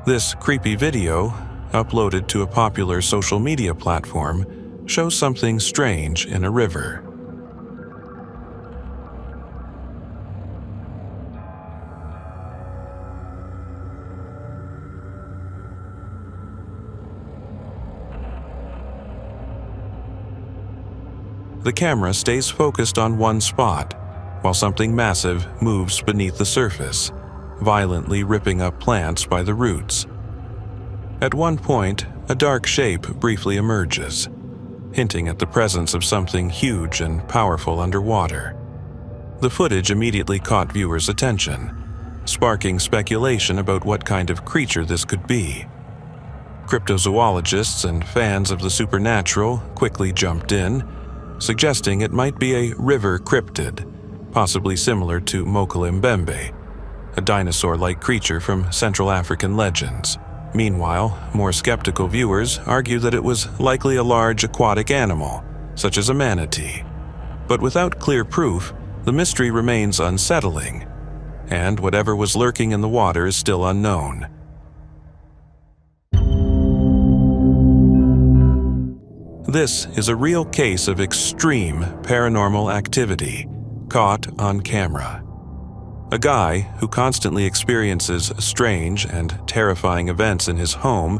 This creepy video, uploaded to a popular social media platform, shows something strange in a river. The camera stays focused on one spot, while something massive moves beneath the surface, violently ripping up plants by the roots. At one point, a dark shape briefly emerges, hinting at the presence of something huge and powerful underwater. The footage immediately caught viewers' attention, sparking speculation about what kind of creature this could be. Cryptozoologists and fans of the supernatural quickly jumped in, suggesting it might be a river cryptid, possibly similar to Mokele-mbembe, a dinosaur-like creature from Central African legends. Meanwhile, more skeptical viewers argue that it was likely a large aquatic animal, such as a manatee. But without clear proof, the mystery remains unsettling, and whatever was lurking in the water is still unknown. This is a real case of extreme paranormal activity, caught on camera. A guy who constantly experiences strange and terrifying events in his home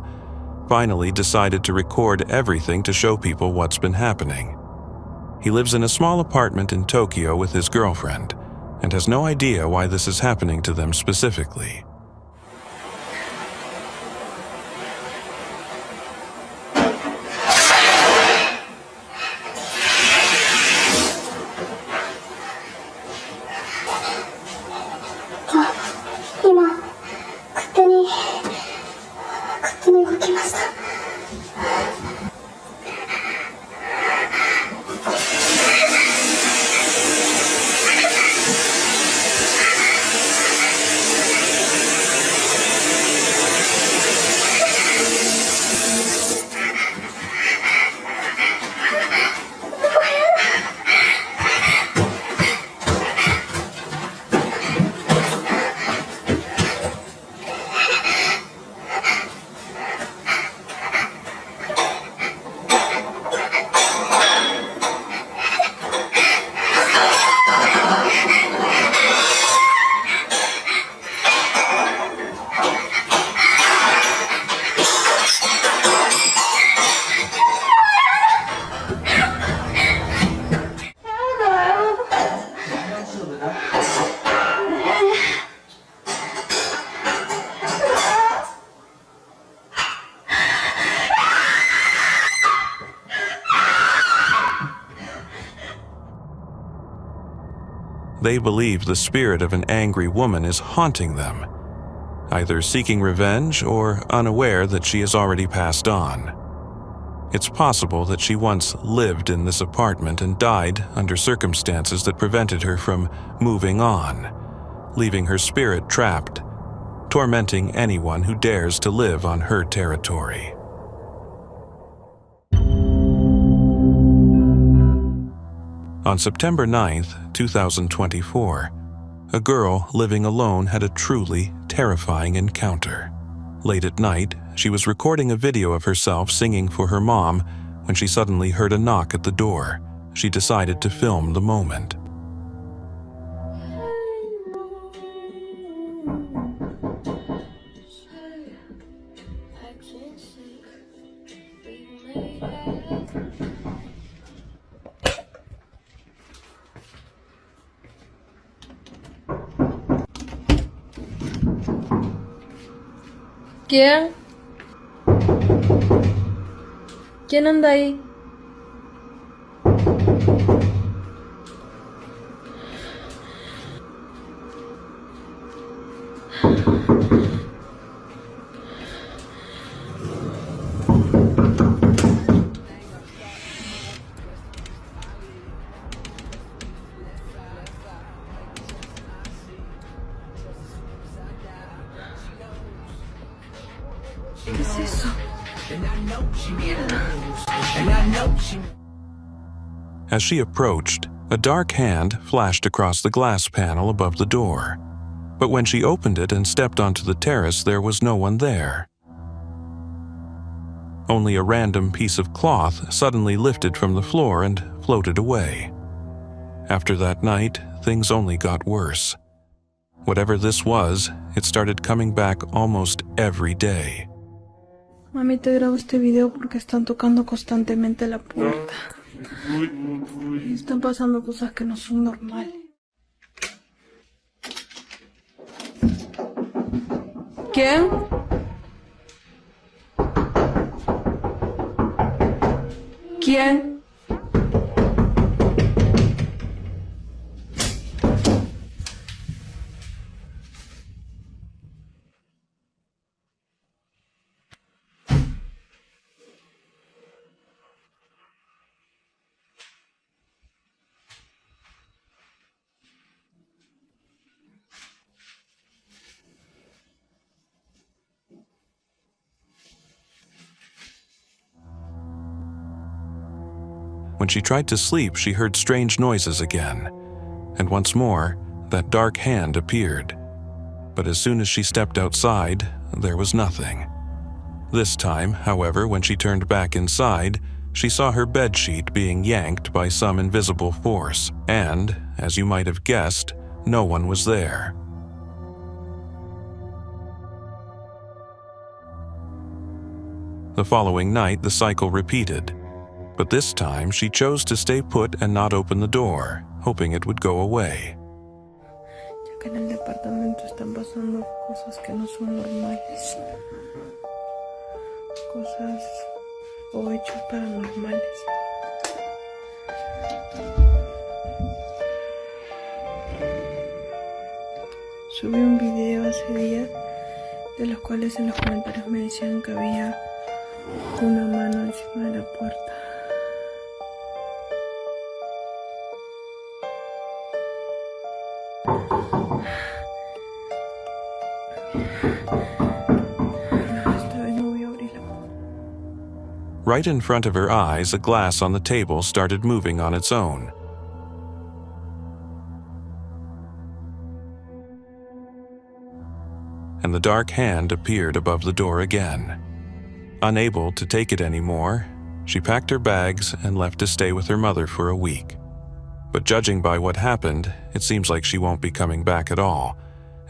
finally decided to record everything to show people what's been happening. He lives in a small apartment in Tokyo with his girlfriend and has no idea why this is happening to them specifically. They believe the spirit of an angry woman is haunting them, either seeking revenge or unaware that she has already passed on. It's possible that she once lived in this apartment and died under circumstances that prevented her from moving on, leaving her spirit trapped, tormenting anyone who dares to live on her territory. On September 9th, 2024, a girl living alone had a truly terrifying encounter. Late at night, she was recording a video of herself singing for her mom when she suddenly heard a knock at the door. She decided to film the moment. ¿Quién? ¿Quién anda ahí? ¿Qué es eso? As she approached, a dark hand flashed across the glass panel above the door. But when she opened it and stepped onto the terrace, there was no one there. Only a random piece of cloth suddenly lifted from the floor and floated away. After that night, things only got worse. Whatever this was, it started coming back almost every day. Mami, te grabo este video porque están tocando constantemente la puerta. Y están pasando cosas que no son normales. ¿Quién? ¿Quién? When she tried to sleep, she heard strange noises again, and once more, that dark hand appeared. But as soon as she stepped outside, there was nothing. This time, however, when she turned back inside, she saw her bedsheet being yanked by some invisible force, and, as you might have guessed, no one was there. The following night, the cycle repeated. But this time, she chose to stay put and not open the door, hoping it would go away. Ya que en el departamento están pasando cosas que no son normales. Cosas o hechos paranormales. Subí un video hace días, de los cuales en los comentarios me decían que había una mano encima de la puerta. Right in front of her eyes, a glass on the table started moving on its own. And the dark hand appeared above the door again. Unable to take it anymore, she packed her bags and left to stay with her mother for a week. But judging by what happened, it seems like she won't be coming back at all.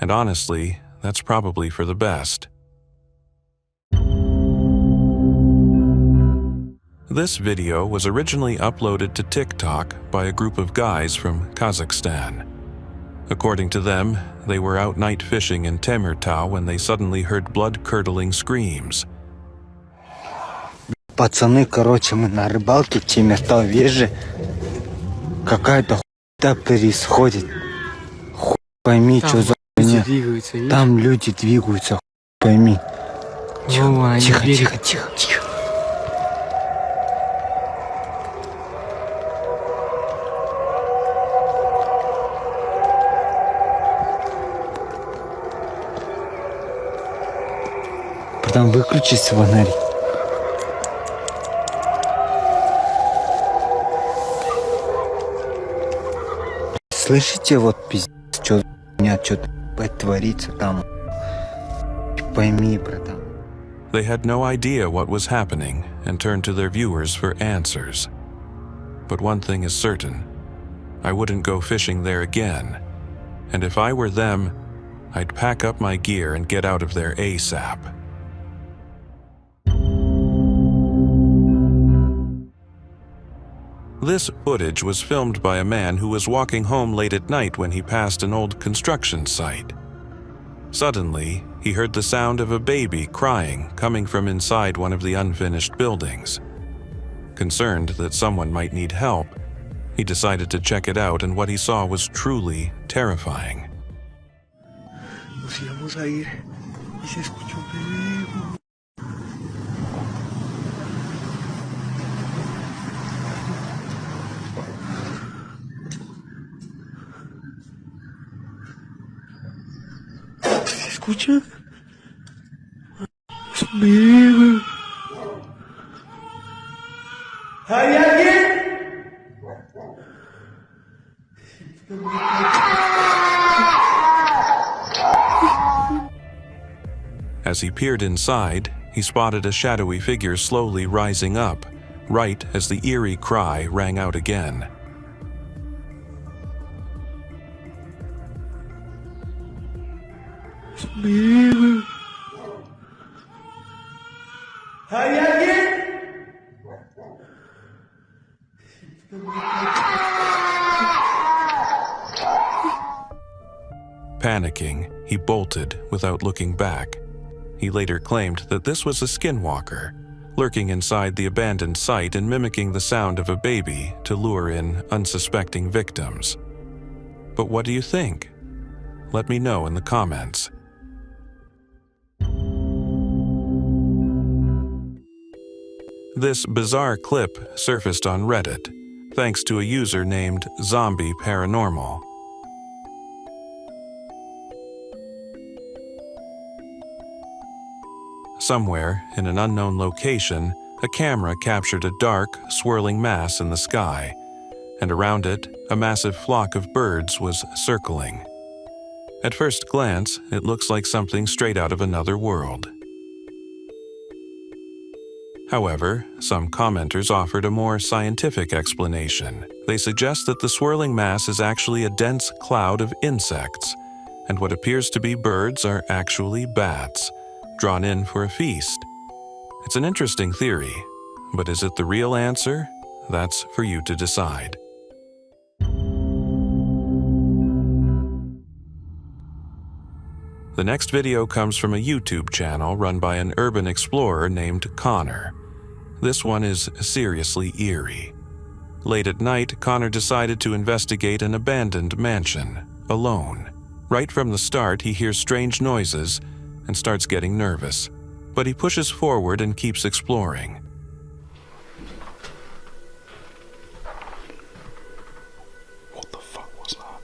And honestly, that's probably for the best. This video was originally uploaded to TikTok by a group of guys from Kazakhstan. According to them, they were out night fishing in Temirtau when they suddenly heard blood-curdling screams. Пацаны, короче, мы на рыбалке в Темиртау, вижу, какая-то хуйня происходит. Хуй пойми, что за хуйня. Там люди двигаются, хуй пойми. Тихо, тихо, тихо, тихо. Потом выключись фонарь. Слышите, вот пиздец, что у меня что-то творится там. Пойми, братан. They had no idea what was happening and turned to their viewers for answers. But one thing is certain, I wouldn't go fishing there again. And if I were them, I'd pack up my gear and get out of there ASAP. This footage was filmed by a man who was walking home late at night when he passed an old construction site. Suddenly, he heard the sound of a baby crying coming from inside one of the unfinished buildings. Concerned that someone might need help, he decided to check it out, and what he saw was truly terrifying. Escucha. Es un bebé. ¿Hay alguien? As he peered inside, he spotted a shadowy figure slowly rising up, right as the eerie cry rang out again. Panicking, he bolted without looking back. He later claimed that this was a Skinwalker, lurking inside the abandoned site and mimicking the sound of a baby to lure in unsuspecting victims. But what do you think? Let me know in the comments. This bizarre clip surfaced on Reddit, thanks to a user named Zombie Paranormal. Somewhere in an unknown location, a camera captured a dark, swirling mass in the sky, and around it, a massive flock of birds was circling. At first glance, it looks like something straight out of another world. However, some commenters offered a more scientific explanation. They suggest that the swirling mass is actually a dense cloud of insects, and what appears to be birds are actually bats, drawn in for a feast. It's an interesting theory, but is it the real answer? That's for you to decide. The next video comes from a YouTube channel run by an urban explorer named Connor. This one is seriously eerie. Late at night, Connor decided to investigate an abandoned mansion, alone. Right from the start, he hears strange noises and starts getting nervous, but he pushes forward and keeps exploring. What the fuck was that?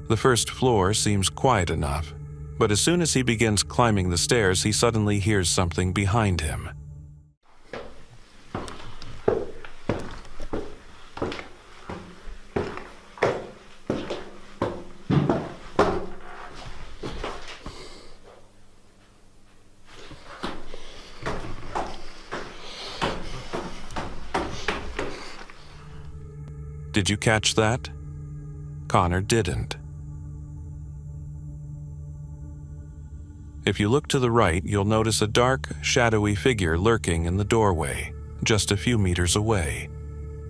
The first floor seems quiet enough, but as soon as he begins climbing the stairs, he suddenly hears something behind him. Did you catch that? Connor didn't. If you look to the right, you'll notice a dark, shadowy figure lurking in the doorway, just a few meters away.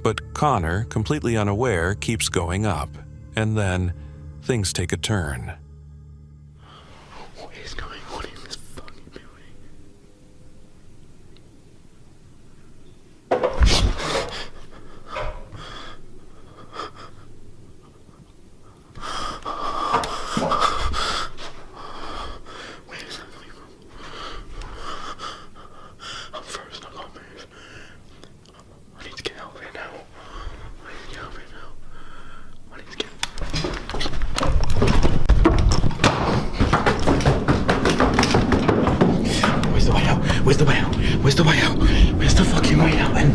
But Connor, completely unaware, keeps going up, and then things take a turn. What is going on in this fucking building? Where's the way out? Where's the way out? Where's the fucking way out then?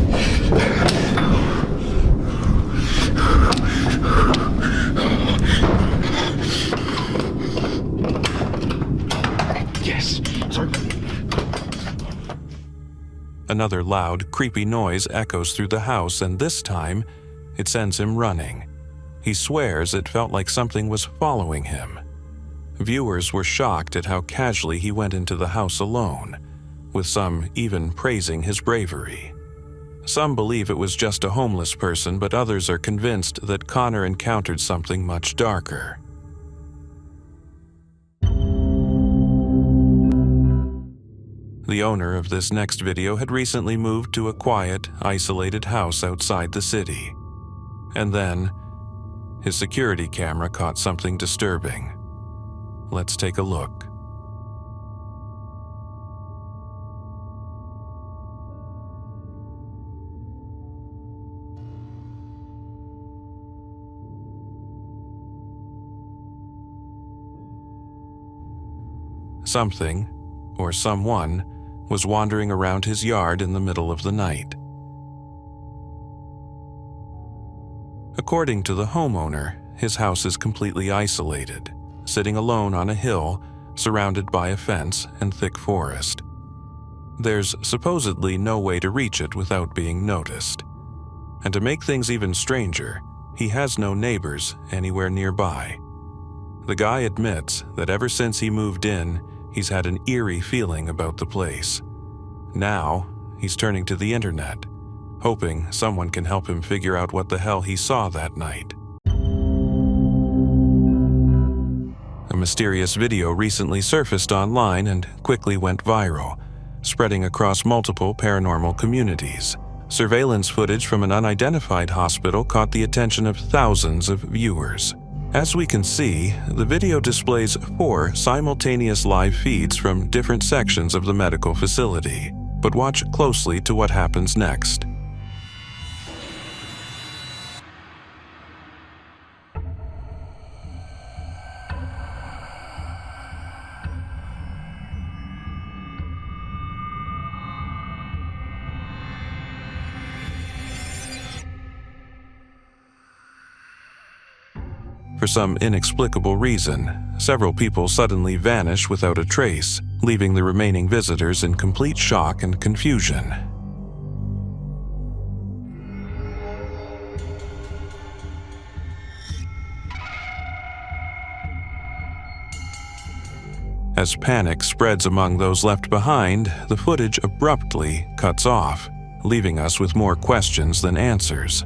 Yes. Sorry. Another loud, creepy noise echoes through the house, and this time, it sends him running. He swears it felt like something was following him. Viewers were shocked at how casually he went into the house alone, with some even praising his bravery. Some believe it was just a homeless person, but others are convinced that Connor encountered something much darker. The owner of this next video had recently moved to a quiet, isolated house outside the city. And then, his security camera caught something disturbing. Let's take a look. Something, or someone, was wandering around his yard in the middle of the night. According to the homeowner, his house is completely isolated, sitting alone on a hill, surrounded by a fence and thick forest. There's supposedly no way to reach it without being noticed. And to make things even stranger, he has no neighbors anywhere nearby. The guy admits that ever since he moved in, he's had an eerie feeling about the place. Now, he's turning to the internet, hoping someone can help him figure out what the hell he saw that night. A mysterious video recently surfaced online and quickly went viral, spreading across multiple paranormal communities. Surveillance footage from an unidentified hospital caught the attention of thousands of viewers. As we can see, the video displays 4 simultaneous live feeds from different sections of the medical facility. But watch closely to what happens next. For some inexplicable reason, several people suddenly vanish without a trace, leaving the remaining visitors in complete shock and confusion. As panic spreads among those left behind, the footage abruptly cuts off, leaving us with more questions than answers.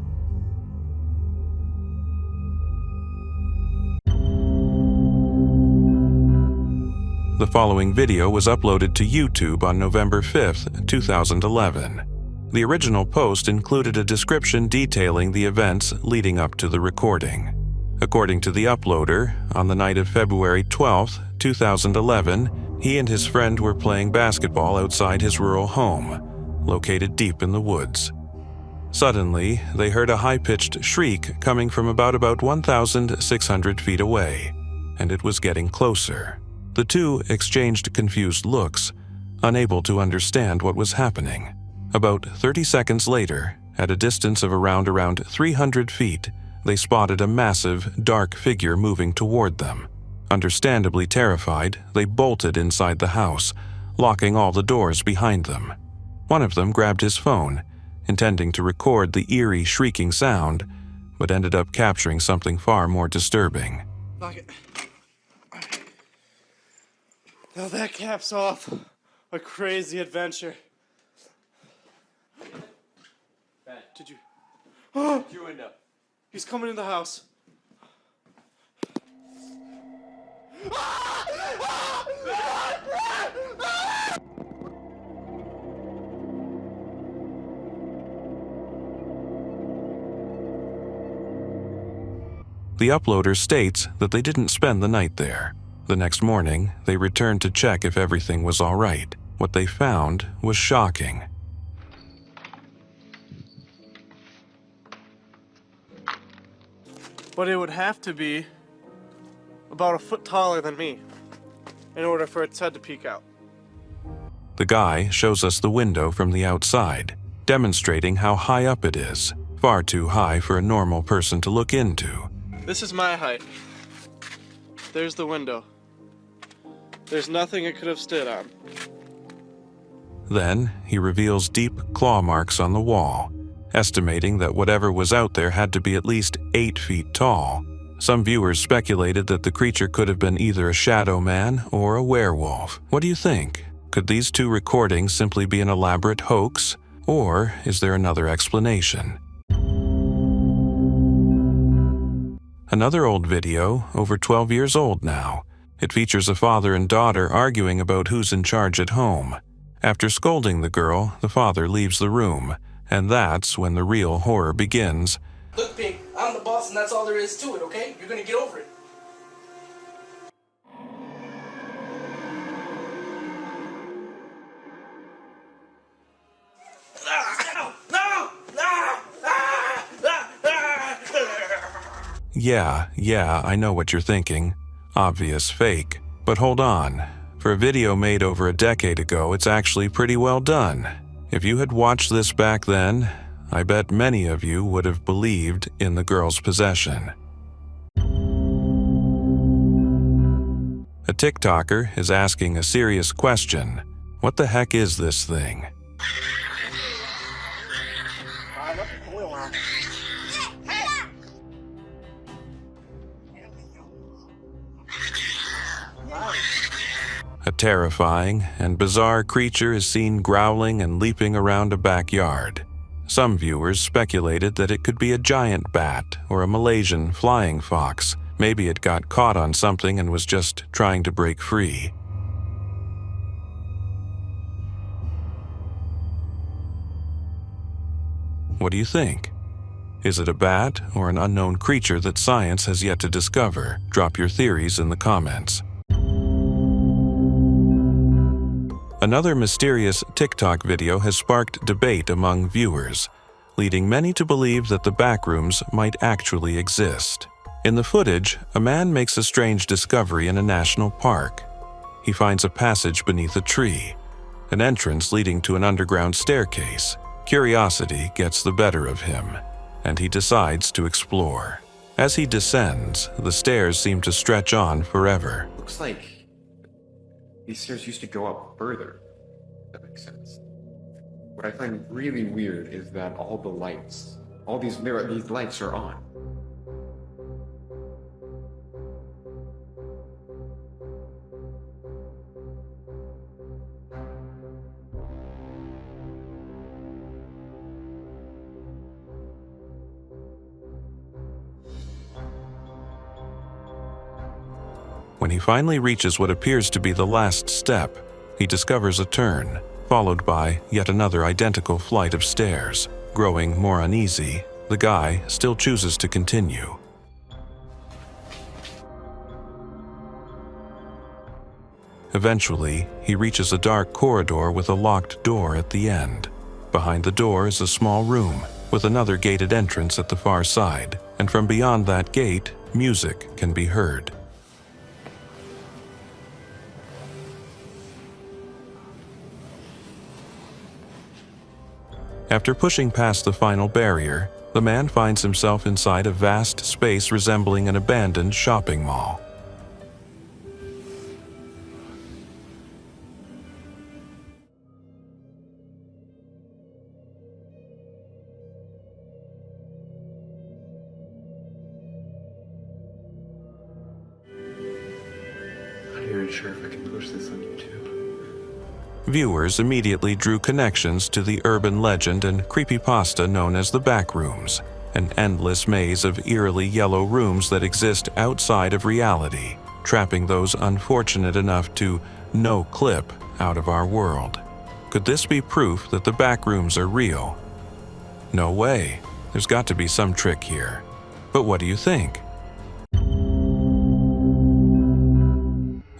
The following video was uploaded to YouTube on November 5, 2011. The original post included a description detailing the events leading up to the recording. According to the uploader, on the night of February 12, 2011, he and his friend were playing basketball outside his rural home, located deep in the woods. Suddenly, they heard a high-pitched shriek coming from about 1,600 feet away, and it was getting closer. The two exchanged confused looks, unable to understand what was happening. About 30 seconds later, at a distance of around 300 feet, they spotted a massive, dark figure moving toward them. Understandably terrified, they bolted inside the house, locking all the doors behind them. One of them grabbed his phone, intending to record the eerie shrieking sound, but ended up capturing something far more disturbing. Lock it. Now that caps off a crazy adventure. Ben, Did you? it's your window. He's coming in the house. The uploader states that they didn't spend the night there. The next morning, they returned to check if everything was all right. What they found was shocking. But it would have to be about a foot taller than me in order for its head to peek out. The guy shows us the window from the outside, demonstrating how high up it is, far too high for a normal person to look into. This is my height. There's the window. There's nothing it could have stood on. Then he reveals deep claw marks on the wall, estimating that whatever was out there had to be at least 8 feet tall. Some viewers speculated that the creature could have been either a shadow man or a werewolf. What do you think? Could these two recordings simply be an elaborate hoax, or is there another explanation? Another old video, over 12 years old now. It features a father and daughter arguing about who's in charge at home. After scolding the girl, the father leaves the room, and that's when the real horror begins. Look, Pink, I'm the boss and that's all there is to it, okay? You're gonna get over it. Yeah, I know what you're thinking. Obvious fake. But hold on. For a video made over a decade ago, it's actually pretty well done. If you had watched this back then, I bet many of you would have believed in the girl's possession. A TikToker is asking a serious question. What the heck is this thing? A terrifying and bizarre creature is seen growling and leaping around a backyard. Some viewers speculated that it could be a giant bat or a Malaysian flying fox. Maybe it got caught on something and was just trying to break free. What do you think? Is it a bat or an unknown creature that science has yet to discover? Drop your theories in the comments. Another mysterious TikTok video has sparked debate among viewers, leading many to believe that the backrooms might actually exist. In the footage, a man makes a strange discovery in a national park. He finds a passage beneath a tree, an entrance leading to an underground staircase. Curiosity gets the better of him, and he decides to explore. As he descends, the stairs seem to stretch on forever. Looks like these stairs used to go up further. That makes sense. What I find really weird is that all the lights, these lights are on. When he finally reaches what appears to be the last step, he discovers a turn, followed by yet another identical flight of stairs. Growing more uneasy, the guy still chooses to continue. Eventually, he reaches a dark corridor with a locked door at the end. Behind the door is a small room, with another gated entrance at the far side, and from beyond that gate, music can be heard. After pushing past the final barrier, the man finds himself inside a vast space resembling an abandoned shopping mall. I'm not even sure if I can post this on YouTube. Viewers immediately drew connections to the urban legend and creepypasta known as the backrooms, an endless maze of eerily yellow rooms that exist outside of reality, trapping those unfortunate enough to no clip out of our world. Could this be proof that the backrooms are real? No way. There's got to be some trick here. But what do you think?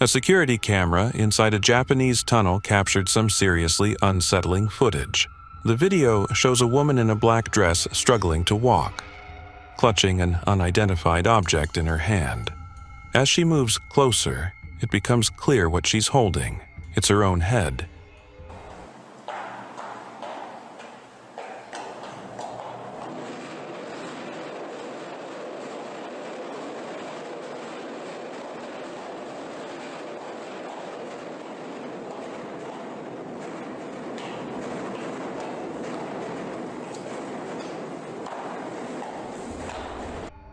A security camera inside a Japanese tunnel captured some seriously unsettling footage. The video shows a woman in a black dress struggling to walk, clutching an unidentified object in her hand. As she moves closer, it becomes clear what she's holding. It's her own head.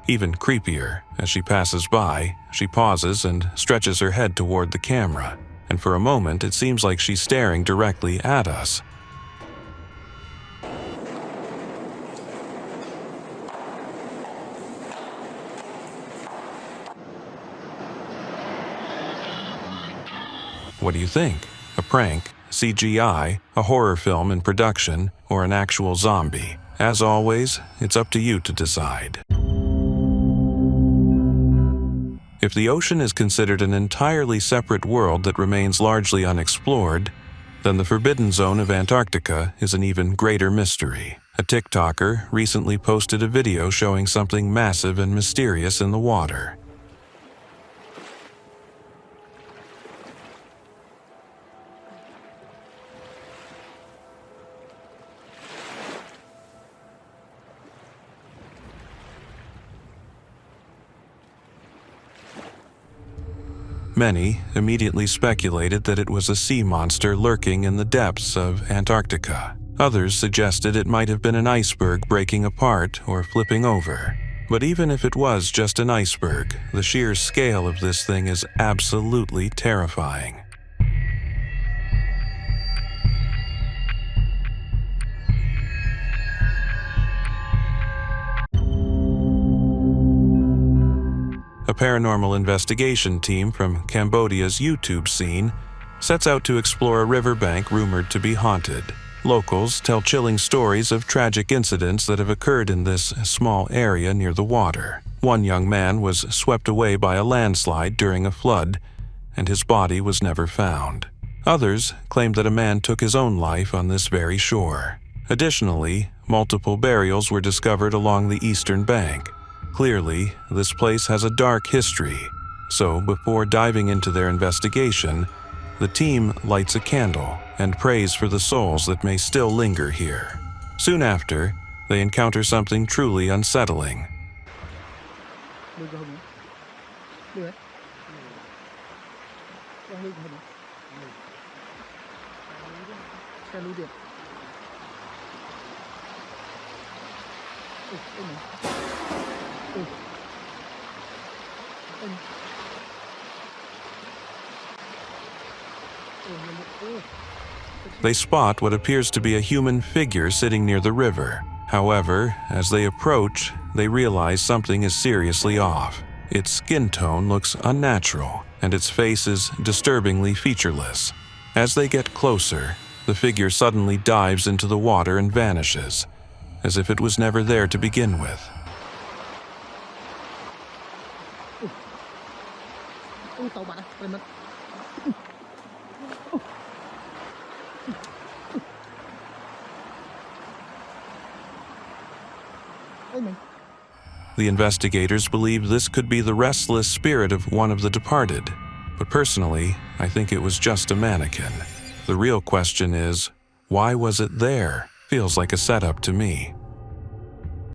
Even creepier, as she passes by, she pauses and stretches her head toward the camera, and for a moment it seems like she's staring directly at us. What do you think? A prank, CGI, a horror film in production, or an actual zombie? As always, it's up to you to decide. If the ocean is considered an entirely separate world that remains largely unexplored, then the forbidden zone of Antarctica is an even greater mystery. A TikToker recently posted a video showing something massive and mysterious in the water. Many immediately speculated that it was a sea monster lurking in the depths of Antarctica. Others suggested it might have been an iceberg breaking apart or flipping over. But even if it was just an iceberg, the sheer scale of this thing is absolutely terrifying. A paranormal investigation team from Cambodia's YouTube scene sets out to explore a riverbank rumored to be haunted. Locals tell chilling stories of tragic incidents that have occurred in this small area near the water. One young man was swept away by a landslide during a flood, and his body was never found. Others claim that a man took his own life on this very shore. Additionally, multiple burials were discovered along the eastern bank. Clearly, this place has a dark history, so before diving into their investigation, the team lights a candle and prays for the souls that may still linger here. Soon after, they encounter something truly unsettling. They spot what appears to be a human figure sitting near the river. However, as they approach, they realize something is seriously off. Its skin tone looks unnatural, and its face is disturbingly featureless. As they get closer, the figure suddenly dives into the water and vanishes, as if it was never there to begin with. The investigators believe this could be the restless spirit of one of the departed, but personally, I think it was just a mannequin. The real question is, why was it there? Feels like a setup to me.